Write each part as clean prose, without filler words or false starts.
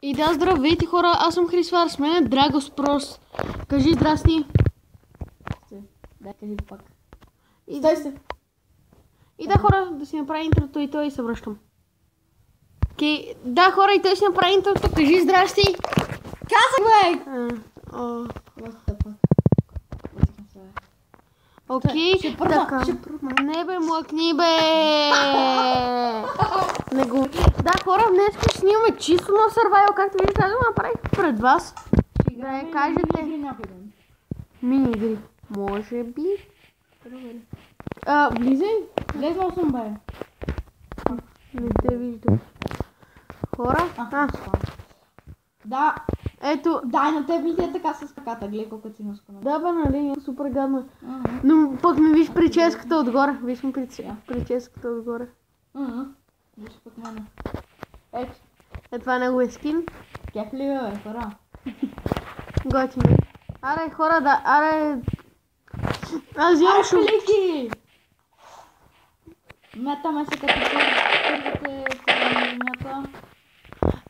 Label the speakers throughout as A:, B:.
A: И да, здравейте хора, аз съм Хрисвар, с мен е Драгос Прос. Кажи здрасти.
B: Да, кажи пак.
A: Стой се. И да, хора, да си направи интрото и той и се връщам. Окей, да, хора, и той си направи интрото, кажи здрасти.
B: Казах, бе!
A: Окей, така. Не бе, млъкни бе! Не го... Да, хора, днес ще снимаме чисто на Survival, както видите, аз го направих пред вас. Да я кажете. Мини игри. Може би. Влизай.
B: Влезнал съм, бе.
A: Не те виждам. Хора?
B: Да.
A: Ето.
B: Дай на теб и така с краката, гледай колко си наскана.
A: Да, бе, нали, е супер гадна. Но пък ми виж прическата отгоре. Виж ми прическата отгоре.
B: Виж пък мене. Ето.
A: Е, това е неговия скин.
B: Кеф ли бе, хора?
A: Готино. Аре, хора, да, аре... Аз взимам шум.
B: Клики! Метаме се като първите координата.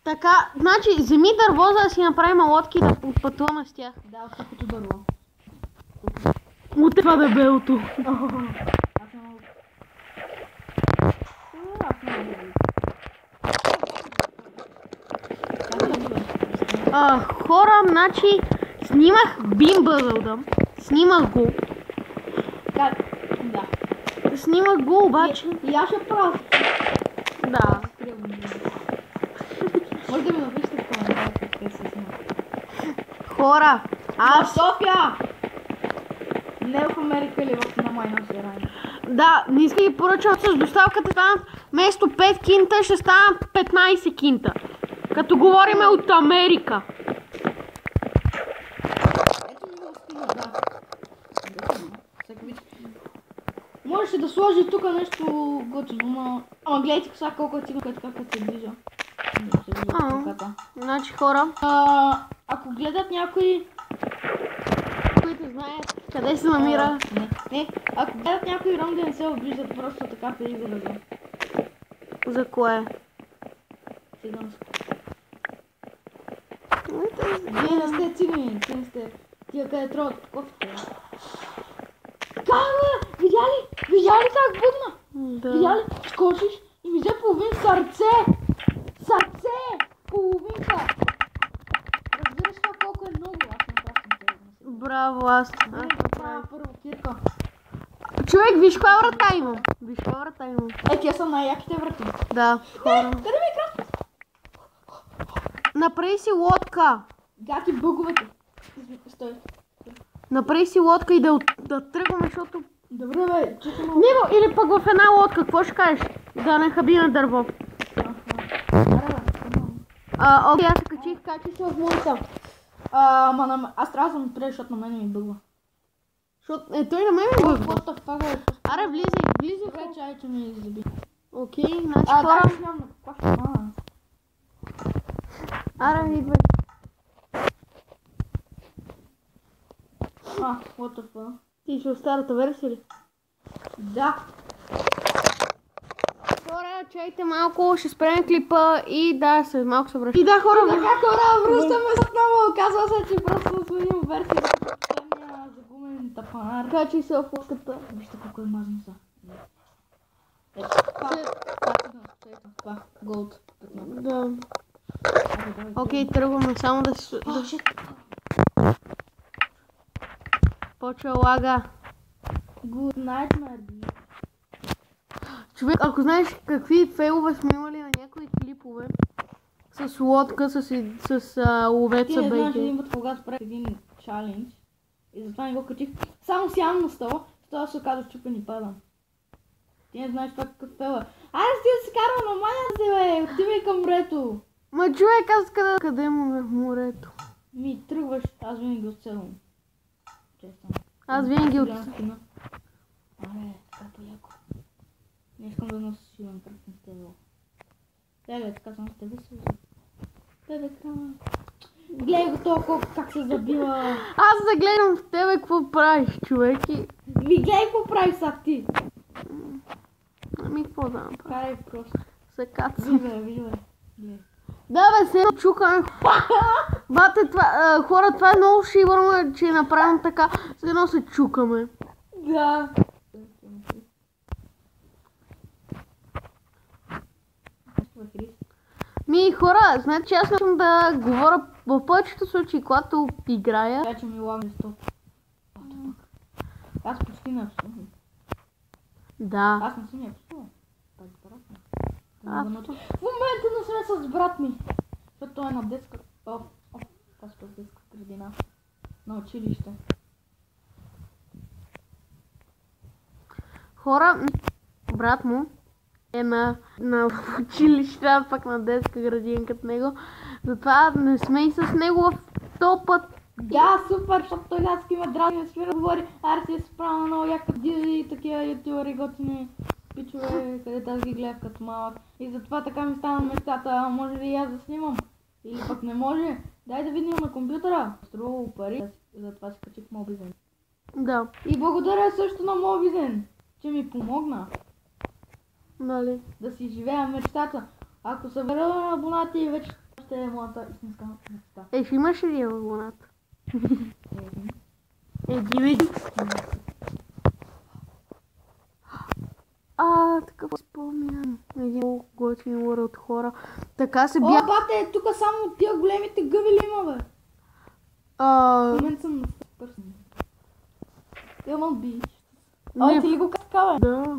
A: Така, значи, вземи дърво, за да си направим лодки да пътуваме с тях.
B: Да, от като дърво.
A: От това дебелото. Хора, значи, снимах бимбъзълда. Снимах го.
B: Как? Да.
A: Снимах го, обаче.
B: И аз ще правя.
A: Да.
B: Може да ми напишете в коментарите, къде се снима.
A: Хора,
B: В София! Не в Америка или на Майна Сирайна.
A: Да, не иска ги поръчам с доставката, там вместо 5 кинта ще станат 15 кинта. Като говориме от Америка.
B: Ето ми го скина, да. Можеше да сложи тук нещо готино, но... Ама гледайте сега колко е тигъл, така като се движа.
A: Значи хора,
B: ако гледат някои...
A: които знаят къде се намира.
B: Не, ако гледат някои ром да не се обиждат, просто така при израза.
A: За кое?
B: Циганско. Вие не сте цигани, ти не сте... Тия къде троват кофите. Как бе? Видя ли как будна?
A: Да.
B: Видя ли? Скочиш и ми взе половин сърце. Сърце! Половинка! Разбираш това колко е много? Аз не пращам тебе.
A: Браво, аз.
B: Правя първо кирка.
A: Човек, виж каква врата имам. Виж каква врата имам.
B: Тия са най-яките врати.
A: Да, хора.
B: Къде ми е крат?
A: Направи си лодка.
B: Гати бъговете. Стой.
A: Направи си лодка и да тръгваме, защото...
B: Добре бе, чакай малко.
A: Него, или пък в една лодка, какво ще кажеш? Да не хаби на дърво. Окей, аз се качих.
B: Качи се в моята. Аз трябва да съм отпред, защото на мен ми бъгва.
A: Той на мен ми бъгва.
B: What the fuck е?
A: Аре, влизай.
B: Добре, чай, че ми заби.
A: Окей, значи хора.
B: Да, знам на каква ще мана.
A: Аре, идвай.
B: What the fuck?
A: Ти ще от старата версия ли?
B: Да.
A: Хора, чайте малко, ще спрем клипа и да, след малко се връщам. И да, хора,
B: Така хора, връщаме се отново. Казва се, че просто сменим версията от черния загумен тапанар.
A: качи се в лодката.
B: Вижте колко е мазно са. Това, голд.
A: Да. Окей, тръгваме само да се... Почва лага.
B: Good nightmare.
A: Човек, ако знаеш какви фейлове сме имали на някои клипове с лодка, с ловеца
B: Ти не знаеш
A: бейки.
B: един път, когато правих един чалендж и затова не го качих. Само сядам на стола, това се оказа чупен и падам. Ти не знаеш това какъв фейл е. Айде ти да се карам на маня се, бе! Отивай към морето!
A: Ма човек, аз къде му е морето?
B: Ми тръгваш, аз винаги оцелвам. Честно.
A: Аз винаги от...
B: Абе, като яко. Не искам да нося силен кръг на тебе. Тебе, така само с тебе се взема. Тебе, така. Гледай го толкова как се забива.
A: Аз да гледам в тебе какво правиш, човек и...
B: Ми гледай какво правиш сега ти.
A: Ами какво да направя?
B: Карай просто.
A: Се кацам.
B: Виждай.
A: Да, бе, се чукаме. Бате, хора, това е много шибърно, че е направено така. Все едно се чукаме.
B: Да.
A: Хора, знаете, че аз не съм да говоря в повечето случаи, когато играя.
B: Тя, че ми лагне стоп. Аз почти не псувам.
A: Да.
B: Аз не съм я псувал. В момента не сме с брат ми. Защото той е на детска... Аз по детска градина. На училище.
A: Хора, брат му е на училище, а пък на детска градина като него. Затова не сме и с него в този път. Да,
B: супер, защото той ляски ме дразни, не спира да говори. Аре си е справа на много яка диви и такива ютубъри готини пичове, където аз ги гледах като малък. И затова така ми стана мечтата, може ли и аз да снимам? Или пък не може? Дай да видим на компютъра. Струва пари, затова си качих Mobizen.
A: Да.
B: И благодаря също на Mobizen, че ми помогна.
A: Нали?
B: Да си живея мечтата. Ако събера на абонати, вече ще е моята истинска мечта.
A: Ще имаш ли абонат? Види. Такъв спомням. Един много готин лър от хора. Така се бях...
B: О, бате, тук само тия големите гъби ли има, бе? В момента съм на пърсен. Имам бич. Ти ли го казка, бе?
A: Да.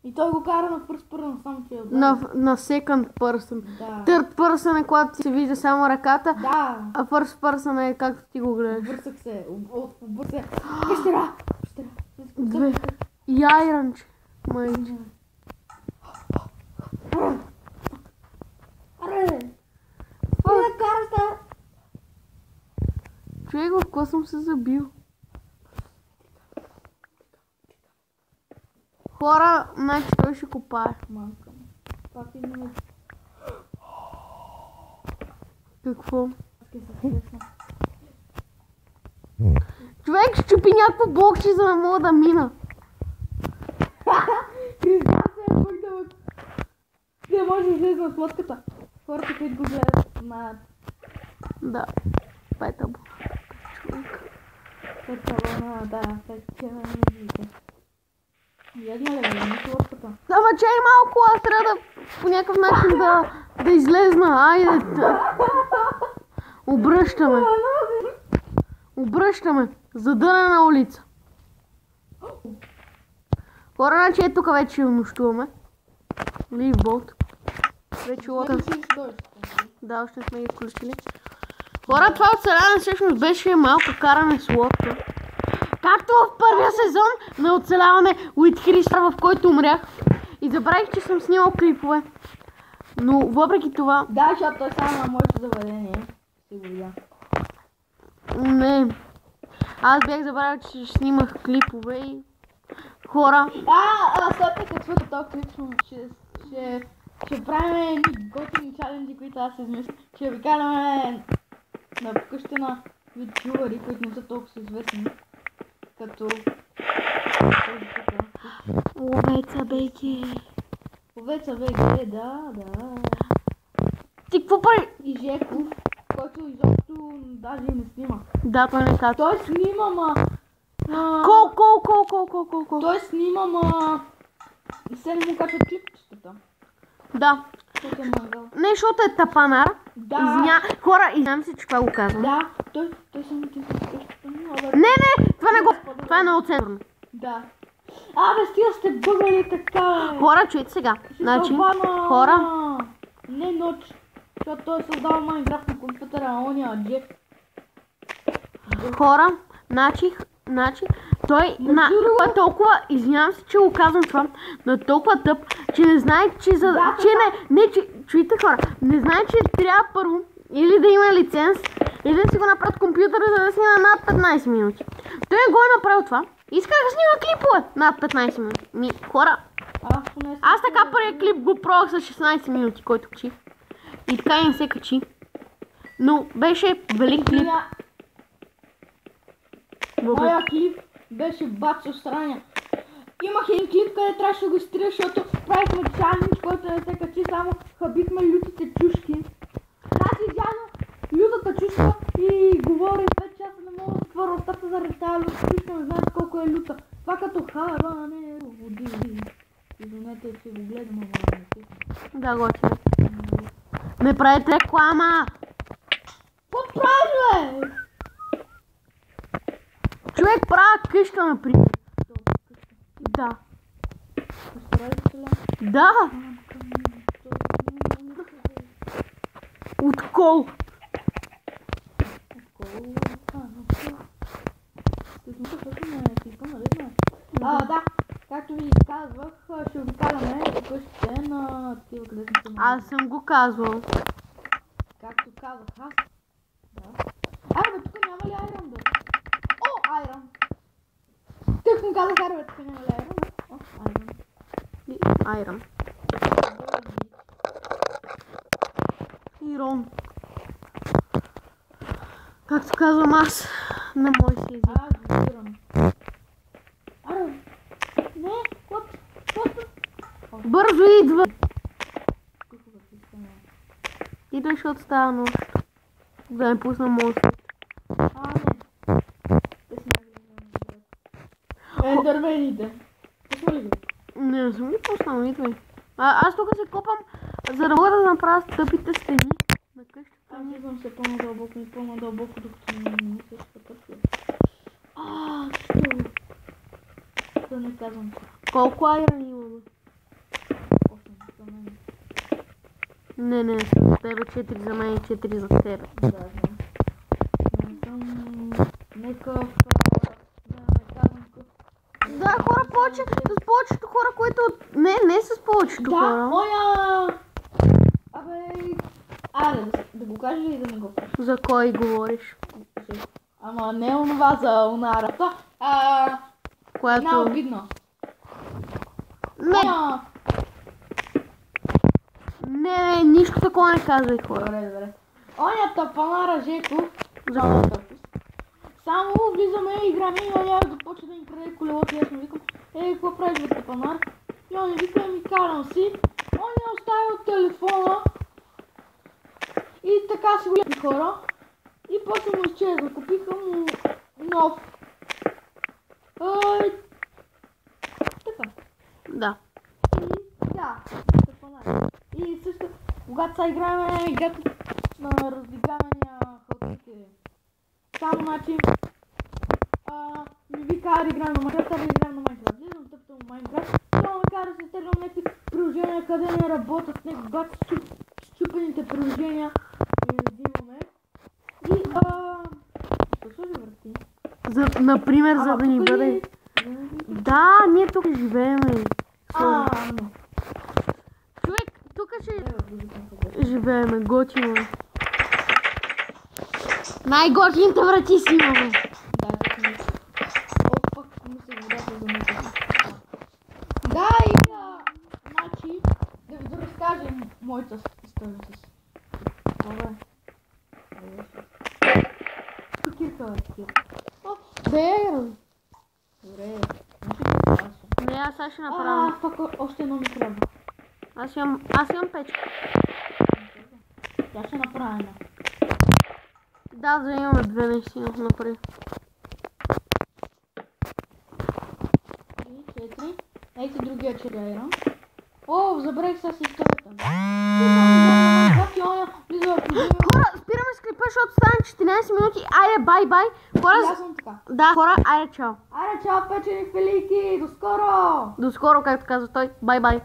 B: И той го кара на first person, само че е отдолу.
A: На second person.
B: Да.
A: Third person е когато ти се вижда само ръката.
B: Да.
A: А first person е както ти го гледаш.
B: Обърсах се. Пещера.
A: Две. И айранче. Майче.
B: Аре! Спира карата!
A: Човек, в какво съм се забил? Хора, значи той ще копае.
B: Мамка. Пак и не...
A: Какво? Човек щупи някакво блокче, за да мога да мина.
B: Кристиан се е бъгдал. Не може да излезе на лодката. Хората, които го гледат, знаят.
A: Да. Пета буна. Човек.
B: Пета буна, да. Пета на музика. Ядна ли, не лодката?
A: Ама чай малко, аз трябва да по някакъв начин да излезна. Айде. Обръщаме. Обръщаме. Задънена улица. Хора, значи е тук вече нощуваме. Лив болт. Вече лота. Да, още сме ги включили. Хора, това оцеляване всъщност беше малко каране с лодка. Както в първия сезон на оцеляване Уитхри Стар, в който умрях. И забравих, че съм снимал клипове. Но въпреки това...
B: Да, защото той само на моето заведение. Сигурно.
A: Не. Аз бях забравил, че снимах клипове и... Хора.
B: След като свърта този клип, ще правим едни готини чаленджи, които аз се измисля. Ще ви караме на къща на ютубъри, които не са толкова известни. Като...
A: Овеца бейки.
B: Овеца бейки, да.
A: Ти какво прави?
B: И Жеков, който изобщо даже не снима.
A: Да, той не казва.
B: Той снима, ма...
A: Колко?
B: Той снима, ма... И се не му качват клипчетата.
A: Да. Не, защото е тапанар.
B: Да.
A: Хора, изнам се, че това го казвам.
B: Да, той съм ти къщата.
A: Не, това не го... Това е много центрно.
B: Да. Абе, стига сте бъгали така, бе.
A: Хора, чуйте сега. Значи, хора...
B: Не нощ. Защото той създава Майнкрафт на компютъра, а ония Джеф.
A: Хора, значи, той е толкова, извинявам се, че го казвам това, но е толкова тъп, че не знае, че за... Чуйте хора, не знае, че трябва първо или да има лиценз, или да си го направят компютъра, за да снима над 15 минути. Той го е направил това. Иска да снима клипове над 15 минути. Хора, аз така първият клип го пробвах с 16 минути, който качих. И така и не се качи. Но беше велик клип.
B: Моя клип беше бачо страня. Имах един клип, къде трябваше да го изтрия, защото правихме чалендж, който не се качи, само хабихме лютите чушки. вратата заради тази люта къща, не знаете колко е люта. Това като хабанеро води. Извинете, че го гледам, ама не си.
A: Да, готино. Не правите реклама!
B: Какво правиш, бе?
A: Човек правя къща, например. Да. Да! От кол.
B: Да, както ви казвах, ще обикаляме къщите на такива, където съм.
A: Аз съм го казвал.
B: Както казах аз. Да. Бе, тук няма ли айрон, бе? О, айрон! Тък му казах, бе, тук няма ли айрон, бе? О, айрон.
A: Айрон. Ирон. Както казвам аз на мой си език.
B: Разбирам. Не,
A: Бързо идва! Идва, защото става нощ. Да не пусна мост.
B: Не. Дървените. Пусна ли ги?
A: Не съм ги пуснал, идвай. Аз тук се копам, за да мога да направя тъпите стени на къщата.
B: Аз идвам се по-надълбоко и по-надълбоко, докато не се спътъква. Да не казвам.
A: Колко айрон имаме?
B: 8 за мен.
A: Не, за тебе 4 за мен и 4 за тебе.
B: Да, знам. Не съм някакъв...
A: Да, хора, с повечето хора, които... Не с повечето хора.
B: Да, моя... Да го кажа ли да не го кажа?
A: За кой говориш?
B: Ама не онова за онарата.
A: Която...
B: Една обидна.
A: Не, нищо такова не казвай, хора.
B: Добре. Оня тапанара Жеко. Само влизаме, играме и оня започва да ни краде колелото и аз му викам, какво правиш, бе, тапанар? И оня вика, ми карам си. Оня оставил телефона. И така си го ляпи, хора. И после му изчезва. Купиха му нов. Така.
A: Да.
B: И също, когато са играем играта на раздигавания халтите. Само начин ми вика да играем на Майнкрафт, да играем на Майнкрафт. Влизам тъпта в Майнкрафт, това ме кара да се тегнам някакви приложения, къде не работят, някакви бати счупените приложения и взимаме. И защо ли върти?
A: Например, за да ни бъде... Да, ние тук живеем. Човек, тук ще живееме, готино. Най-готините врати си имаме.
B: Да, пък мисля водата за мисля. Да, и значи, да ви разкажем моята история с това. Кирка е такива. Добре.
A: Не, аз ще направя.
B: Още едно ми трябва.
A: Аз имам печка.
B: Тя ще направя една.
A: Да, да имаме две наистина, направи.
B: 4. Ейте другия черайра. О, забравих сега си историята.
A: Хора, спираме с клипа, защото стане 14 минути. Айде, бай. Да, хора, айде, чао.
B: Айде, чао, печени филийки. До скоро!
A: До скоро, както казва той. Бай.